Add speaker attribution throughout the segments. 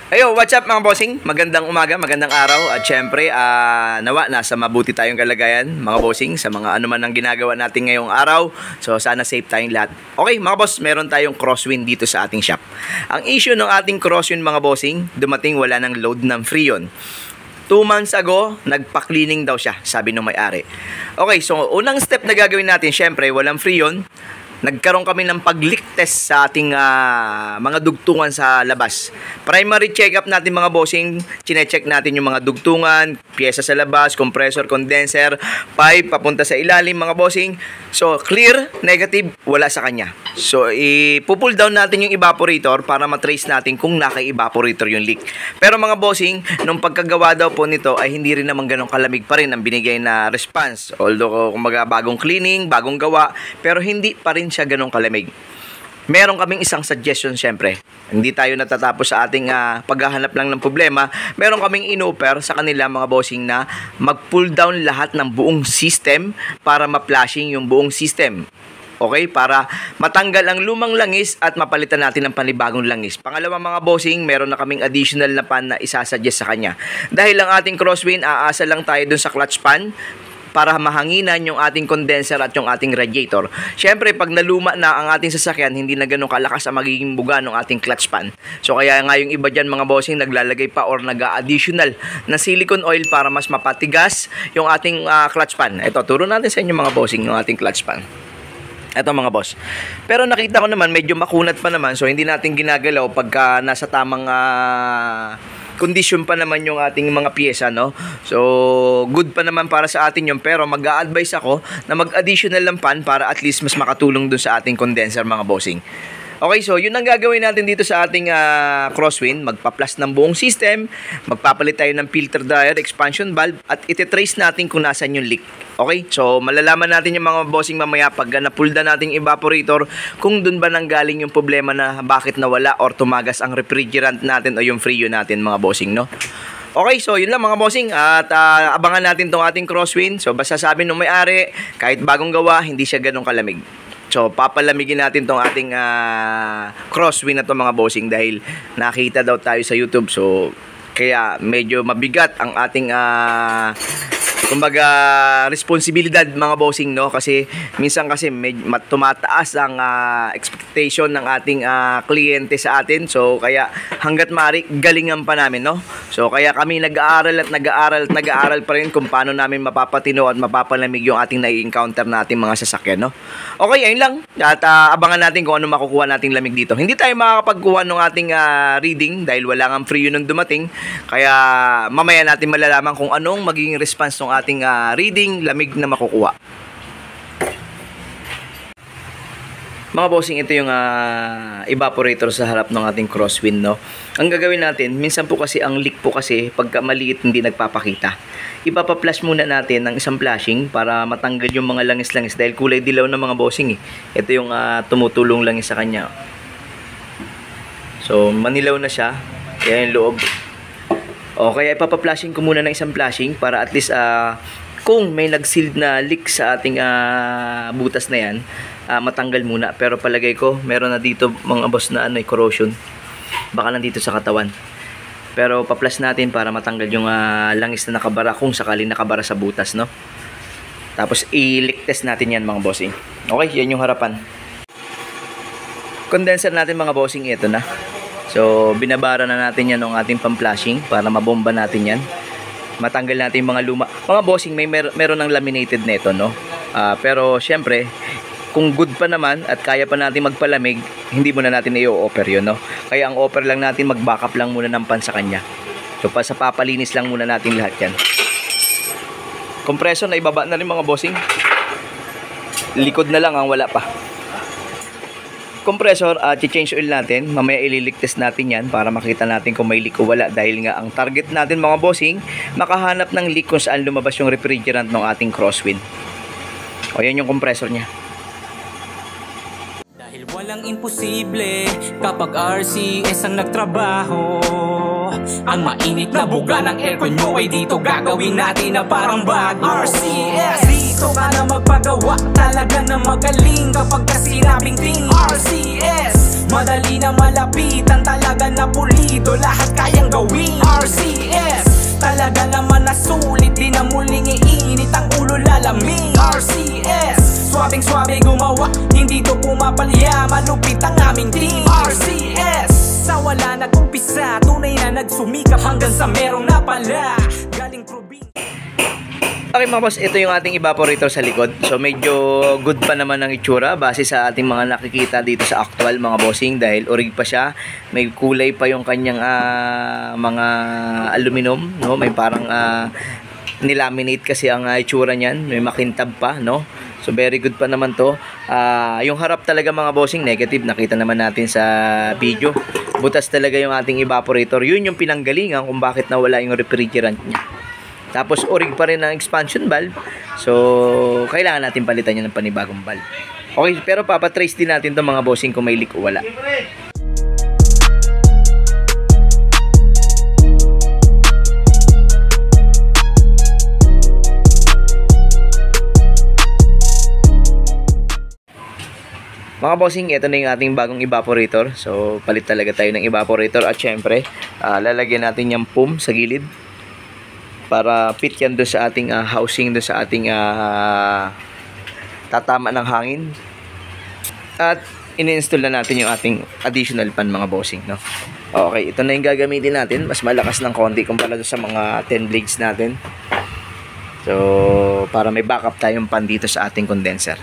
Speaker 1: Ayo, what's up mga bossing? Magandang umaga, magandang araw. At syempre, nawa, nasa mabuti tayong kalagayan mga bossing sa mga ano man ang ginagawa natin ngayong araw. So sana safe tayong lahat. Okay mga boss, meron tayong crosswind dito sa ating shop. Ang issue ng ating crosswind mga bossing, dumating wala ng load ng Freon. 2 months ago, nagpa-cleaning daw siya, sabi ng may-ari. Okay, so unang step na gagawin natin, syempre, walang Freon. Nagkaroon kami ng pag-leak test sa ating mga dugtungan sa labas. Primary check-up natin mga bossing, chine-check natin yung mga dugtungan, pyesa sa labas, compressor, condenser, pipe, papunta sa ilalim mga bossing. So, clear, negative, wala sa kanya. So, ipupull down natin yung evaporator para matrace natin kung naka-evaporator yung leak. Pero mga bossing, nung pagkagawa daw po nito ay hindi rin naman ganun kalamig pa rin ang binigay na response. Although, kumaga bagong cleaning, bagong gawa, pero hindi pa rin siya ganun kalamig. Meron kaming isang suggestion syempre. Hindi tayo natatapos sa ating paghahanap lang ng problema. Meron kaming in-offer sa kanila mga bossing na mag-pull down lahat ng buong system para ma-flashing yung buong system. Okay? Para matanggal ang lumang langis at mapalitan natin ng panibagong langis. Pangalawa mga bossing, meron na kaming additional na pan na isasuggest sa kanya. Dahil ang ating crosswind, aasa lang tayo dun sa clutch pan para mahanginan yung ating condenser at yung ating radiator. Siyempre, pag naluma na ang ating sasakyan, hindi na ganun kalakas ang magiging buga ng ating clutch pan. So, kaya nga yung iba dyan mga bossing, naglalagay pa or nag-additional na silicone oil para mas mapatigas yung ating clutch pan. Ito, turo natin sa inyo mga bossing yung ating clutch pan. Ito mga boss. Pero nakita ko naman, medyo makunat pa naman. So, hindi natin ginagalaw pagka nasa tamang condition pa naman yung ating mga pyesa, no? So, good pa naman para sa atin yun. Pero mag-a-advise ako na mag-additional lang pan para at least mas makatulong dun sa ating condenser, mga bossing. Okay, so yun ang gagawin natin dito sa ating crosswind. Magpa-plus ng buong system, magpapalit tayo ng filter dryer, expansion valve, at ititrace natin kung nasan yung leak. Okay, so malalaman natin yung mga bossing mamaya pag na-pull down natin yung evaporator kung dun ba nanggaling yung problema na bakit nawala or tumagas ang refrigerant natin o yung Freon natin mga bossing, no? Okay, so yun lang mga bossing at abangan natin tong ating crosswind. So basta sabi nung may-ari, kahit bagong gawa, hindi siya ganun kalamig. So, papalamigin natin tong ating crosswind na to mga bossing dahil nakita daw tayo sa YouTube. So, kaya medyo mabigat ang ating kumbaga responsibilidad mga bossing, no? Kasi minsan kasi tumataas ang expectation ng ating kliyente sa atin. So, kaya hanggat maaari galingan pa namin, no? So, kaya kami nag-aaral at nag-aaral pa rin kung paano namin mapapatino at mapapalamig yung ating nai-encounter nating mga sasakyan, no? Okay, ayun lang. At abangan natin kung ano makukuha nating lamig dito. Hindi tayo makakapagkuha ng ating reading dahil wala nga Freon nung dumating. Kaya mamaya natin malalaman kung anong magiging response ng ating reading, lamig na makukuha. Mga bossing, ito yung evaporator sa harap ng ating crosswind, no? Ang gagawin natin, minsan po kasi ang leak po kasi pagka maliit hindi nagpapakita. Ipapa-flash muna natin ng isang flashing para matanggal yung mga langis-langis dahil kulay dilaw na mga bossing eh. Ito yung tumutulong langis sa kanya. So, manilaw na siya. Kaya yung loob. O, kaya ipapa-flashing ko muna ng isang flashing para at least kung may nag-sealed na leak sa ating butas na yan, matanggal muna. Pero palagay ko, meron na dito mga boss na corrosion. Baka nandito sa katawan. Pero pa-plus natin para matanggal yung langis na nakabara kung sakaling nakabara sa butas, no? Tapos i-leak test natin yan mga bossing. Okay, yan yung harapan. Condenser natin mga bossing, ito na. So, binabara na natin yan ng ating pang-flashing para mabomba natin yan. Matanggal natin yung mga luma. Mga bossing, meron ng laminated neto, no? Pero syempre, kung good pa naman at kaya pa natin magpalamig, hindi muna natin i-offer yun, no? Kaya ang offer lang natin, mag-backup lang muna ng pan sa kanya. So, sa papalinis lang muna natin lahat yan. Compressor na ibaba na rin mga bossing. Likod na lang ang wala pa. Compressor, change oil natin. Mamaya ililik test natin yan para makita natin kung may leak o wala. Dahil nga ang target natin mga bossing, makahanap ng leak kung saan lumabas yung refrigerant ng ating crosswind. O, yan yung compressor niya.
Speaker 2: Walang imposible kapag RCS ang nagtrabaho. Ang mainit na buga ng aircon nyo ay dito gagawin natin na parang bago. RCS, dito ka na magpagawa, talaga na magaling kapag kasinabing ting RCS. Madali na malapitan, talaga na pulido, lahat kayang swabe gumawa, hindi to pumapalya, malupit ang aming team. RCS, sa wala nag-umpisa, tunay na nagsumikap hanggang sa merong napala. Galing probinsya.
Speaker 1: Okay mga boss, ito yung ating evaporator sa likod. So medyo good pa naman ang itsura base sa ating mga nakikita dito sa actual mga bossing, dahil orig pa siya. May kulay pa yung kanyang mga aluminum, no? May parang nilaminate kasi ang itsura niyan. May makintab pa, no? So very good pa naman to. Yung harap talaga mga bossing negative, nakita naman natin sa video. Butas talaga yung ating evaporator. Yun yung pinanggalingan kung bakit nawala yung refrigerant niya. Tapos orig pa rin ang expansion valve. So kailangan natin palitan yan ng panibagong valve. Okay, pero papatrace din natin 'tong mga bossing kung may leak o wala. Mga bossing, ito na yung ating bagong evaporator. So palit talaga tayo ng evaporator. At syempre lalagyan natin yung foam sa gilid para fit yan doon sa ating housing, doon sa ating tatama ng hangin. At ini-install na natin yung ating additional pan mga bossing, no? Okay, ito na yung gagamitin natin. Mas malakas ng konti kumpara sa mga 10 blades natin. So para may backup tayong pan dito sa ating condenser.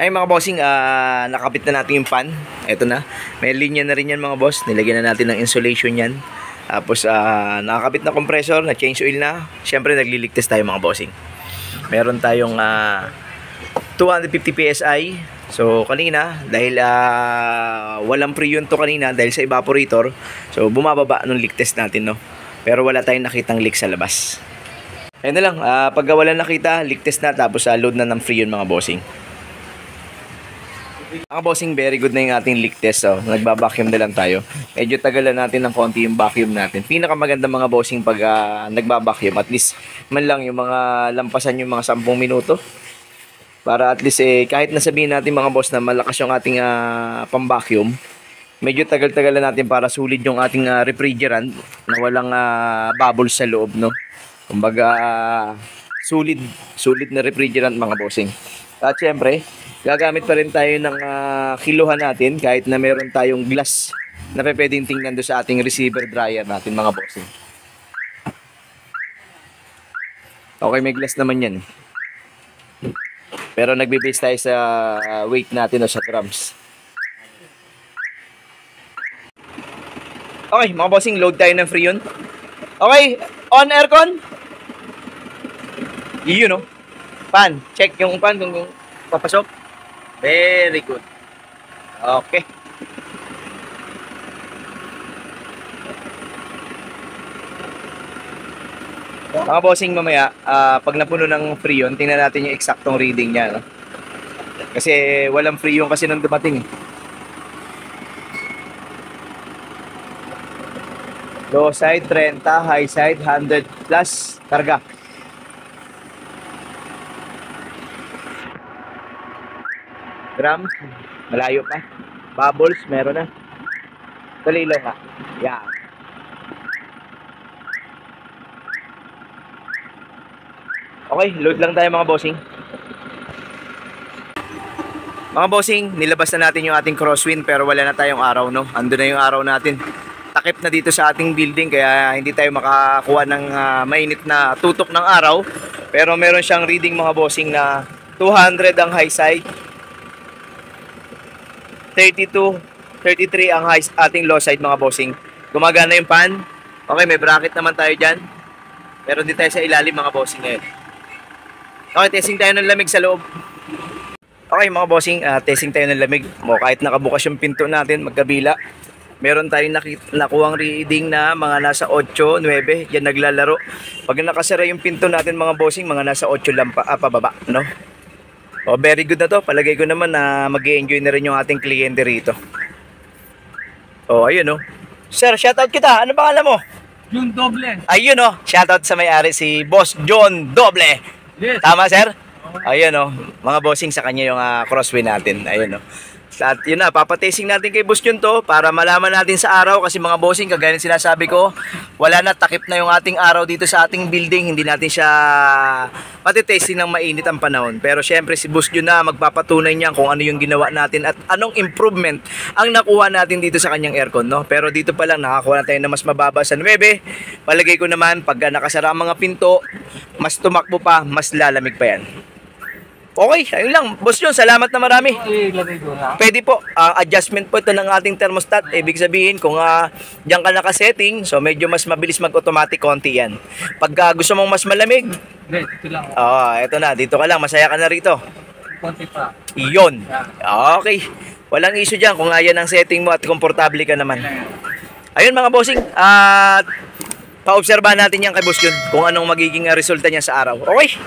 Speaker 1: Ay mga bossing, nakapit na natin yung pan. Ito na, may linya na rin yan mga boss. Nilagyan na natin ng insulation yan. Tapos nakakabit na compressor, na change oil na. Siyempre nagliligtas tayo mga bossing. Meron tayong 250 PSI. So kanina, dahil walang pre-yun to kanina dahil sa evaporator, so bumababa nung leak test natin, no? Pero wala tayong nakitang leak sa labas. Ayun na lang, pagka wala nakita, leak test na, tapos load na ng free yun mga bossing. Mga bossing, very good na yung ating leak test. So, nagbabacuum na lang tayo. Medyo tagalan natin ng konti yung vacuum natin. Pinakamaganda mga bossing pag nagbabacuum. At least man lang yung mga lampasan yung mga 10 minuto. Para at least kahit nasabihin natin mga boss na malakas yung ating pang-vacuum, medyo tagal-tagalan natin para sulit yung ating refrigerant na walang bubbles sa loob, no? Kumbaga sulit na refrigerant mga bossing. At syempre, gagamit pa rin tayo ng kiluhan natin kahit na meron tayong glass na pwedeng tingnan doon sa ating receiver dryer natin mga bossing. Okay, may glass naman yan. Pero nagbe-base tayo sa weight natin o sa grams. Okay, mga bossing, load tayo ng Freon. Okay, on aircon. Yun, no? Pan, check yung pan kung papasok. Very good. Okay. Mga bossing, mamaya, pag napuno ng Freon, tingnan natin yung eksaktong reading niya, no? Kasi walang Freon kasi nung dumating. Low side 30, high side 100 plus karga. Grams, malayo pa. Bubbles, meron na. Talilo nga. Yeah. Okay, load lang tayo mga bossing. Mga bossing, nilabas na natin yung ating crosswind pero wala na tayong araw, no? Ando na yung araw natin. Takip na dito sa ating building kaya hindi tayo makakuha ng mainit na tutok ng araw. Pero meron siyang reading mga bossing na 200 ang high side, 32, 33 ang ating low side mga bossing. Gumagana yung pan. Okay, may bracket naman tayo dyan. Meron din tayo sa ilalim mga bossing ngayon. Okay, testing tayo ng lamig sa loob. Okay mga bossing, testing tayo ng lamig. Kahit nakabukas yung pinto natin, magkabila. Meron tayong nakuhang reading na mga nasa 8, 9, yan naglalaro. Pag nakasara yung pinto natin mga bossing, mga nasa 8 lang pababa, no? Oh, very good na to. Palagay ko naman na mag-enjoy na rin yung ating kliyente rito. Oh, ayun oh. Sir, shoutout kita. Ano pangalan mo?
Speaker 3: Yung doble.
Speaker 1: Ayun oh. Shoutout sa may-ari si Boss John Doble.
Speaker 3: Yes.
Speaker 1: Tama, sir? Ayun oh. Mga bossing sa kanya yung crossway natin. Ayun oh. At yun na, papatesting natin kay Boss John to para malaman natin sa araw kasi mga bossing, kagaya ng sinasabi ko, wala na, takip na yung ating araw dito sa ating building. Hindi natin siya patitesting ng mainit ang panahon. Pero syempre si Boss John na magpapatunay niya kung ano yung ginawa natin at anong improvement ang nakuha natin dito sa kanyang aircon, no? Pero dito pa lang nakakuha na tayo na mas mababa sa 9. Palagay ko naman pag nakasara ang mga pinto, mas tumakbo pa, mas lalamig pa yan. Okay, ayun lang. Boss John, salamat na marami.
Speaker 3: Ilagay ko na.
Speaker 1: Pwede po, adjustment po ito ng ating thermostat. Ibig sabihin, kung diyan ka nakasetting, so medyo mas mabilis mag-automatic konti yan. Pag gusto mong mas malamig,
Speaker 3: Hindi, ito lang.
Speaker 1: eto na, dito ka lang, masaya ka na rito.
Speaker 3: Konti pa.
Speaker 1: Iyon. Okay. Walang issue dyan kung ayan ang setting mo at komportable ka naman. Ayun mga bossing, pa-obserbahan natin yan kay Boss John kung anong magiging resulta niya sa araw. Okay?